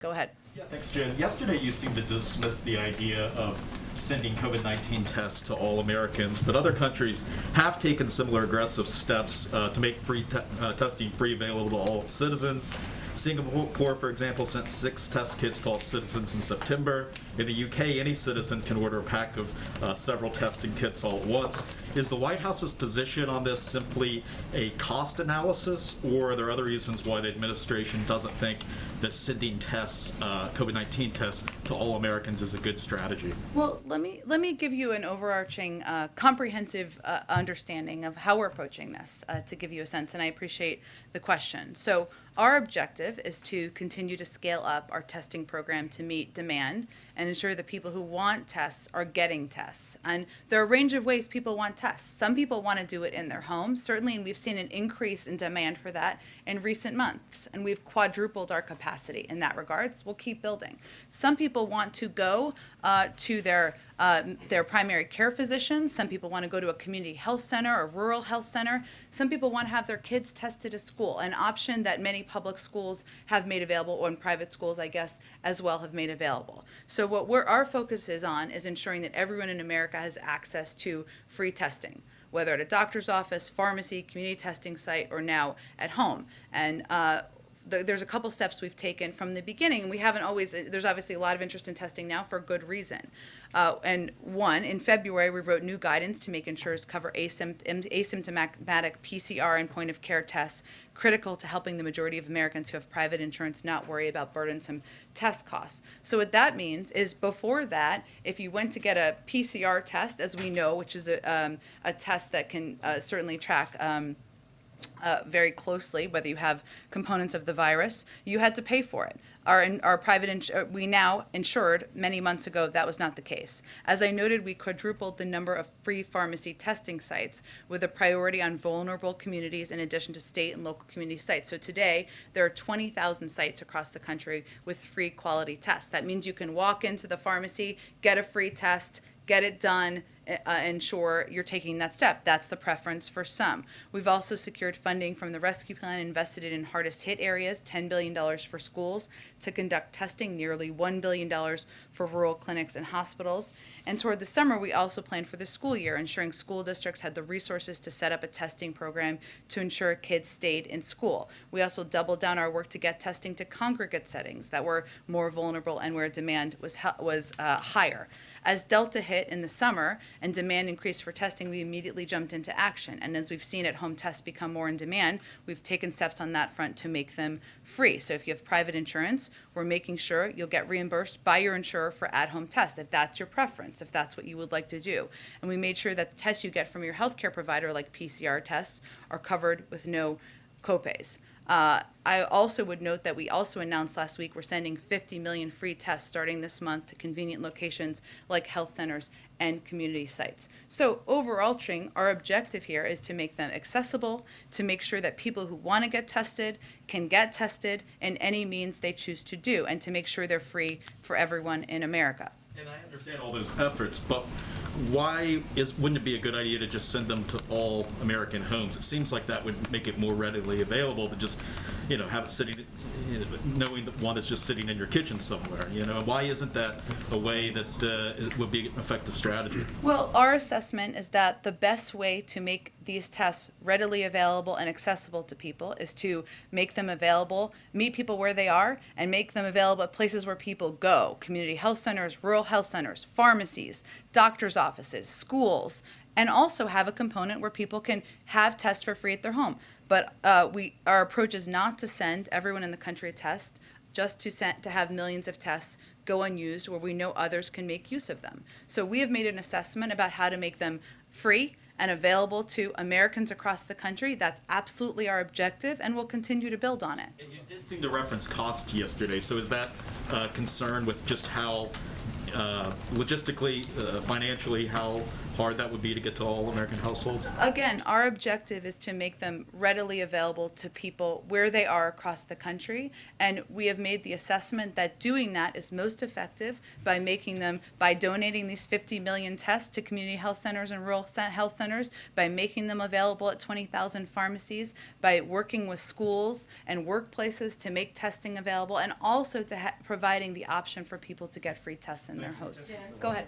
Go ahead. Yeah, thanks, Jen. Yesterday, you seemed to dismiss the idea of sending COVID-19 tests to all Americans, but other countries have taken similar aggressive steps to make free testing free available to all citizens. Singapore, for example, sent 6 test kits to all citizens in September. In the UK, any citizen can order a pack of several testing kits all at once. Is the White House's position on this simply a cost analysis, or are there other reasons why the administration doesn't think that sending tests, COVID-19 tests, to all Americans is a good strategy? Well, let me give you an overarching, comprehensive understanding of how we're approaching this to give you a sense, and I appreciate the question. So our objective is to continue to scale up our testing program to meet demand and ensure that people who want tests are getting tests. And there are a range of ways people want tests. Some people want to do it in their homes, certainly, and we've seen an increase in demand for that in recent months, and we've quadrupled our capacity in that regard. So we'll keep building. Some people want to go to their primary care physician. Some people want to go to a community health center or rural health center. Some people want to have their kids tested at school, an option that many public schools have made available, or in private schools, I guess, as well have made available. So what our focus is on is ensuring that everyone in America has access to free testing, whether at a doctor's office, pharmacy, community testing site, or now at home. And there's a couple steps we've taken from the beginning. We haven't always, there's obviously a lot of interest in testing now for good reason. And one, in February, we wrote new guidance to make insurers cover asymptomatic PCR and point of care tests, critical to helping the majority of Americans who have private insurance not worry about burdensome test costs. So what that means is, before that, if you went to get a PCR test, as we know, which is a test that can certainly track very closely whether you have components of the virus, you had to pay for it. Our private we now insured many months ago that was not the case. As I noted, we quadrupled the number of free pharmacy testing sites with a priority on vulnerable communities in addition to state and local community sites. So today there are 20,000 sites across the country with free quality tests. That means you can walk into the pharmacy, get a free test, get it done, ensure you're taking that step. That's the preference for some. We've also secured funding from the rescue plan, invested it in hardest hit areas, $10 billion for schools to conduct testing, nearly $1 billion for rural clinics and hospitals. And toward the summer, we also planned for the school year, ensuring school districts had the resources to set up a testing program to ensure kids stayed in school. We also doubled down our work to get testing to congregate settings that were more vulnerable and where demand was higher. As Delta hit in the summer and demand increased for testing, we immediately jumped into action. And as we've seen at-home tests become more in demand, we've taken steps on that front to make them free. So if you have private insurance, we're making sure you'll get reimbursed by your insurer for at-home tests, if that's your preference, if that's what you would like to do. And we made sure that the tests you get from your healthcare provider, like PCR tests, are covered with no copays. I also would note that we also announced last week we're sending 50 million free tests starting this month to convenient locations like health centers and community sites. So overarching, our objective here is to make them accessible, to make sure that people who want to get tested can get tested in any means they choose to do, and to make sure they're free for everyone in America. And I understand all those efforts, but wouldn't it be a good idea to just send them to all American homes? It seems like that would make it more readily available to just, have it sitting, knowing that one is just sitting in your kitchen somewhere. Why isn't that a way that it would be an effective strategy? Well, our assessment is that the best way to make these tests readily available and accessible to people is to make them available, meet people where they are, and make them available at places where people go: community health centers, rural health centers, pharmacies, doctors' offices, schools, and also have a component where people can have tests for free at their home. But our approach is not to send everyone in the country a test, just to have millions of tests go unused where we know others can make use of them. So we have made an assessment about how to make them free and available to Americans across the country. That's absolutely our objective, and we'll continue to build on it. And you did seem to reference cost yesterday, so is that concern with just how logistically, financially, how hard that would be to get to all American households? Again, our objective is to make them readily available to people where they are across the country, and we have made the assessment that doing that is most effective by donating these 50 million tests to community health centers and rural health centers, by making them available at 20,000 pharmacies, by working with schools and workplaces to make testing available, and also to providing the option for people to get free tests in their homes. Go ahead.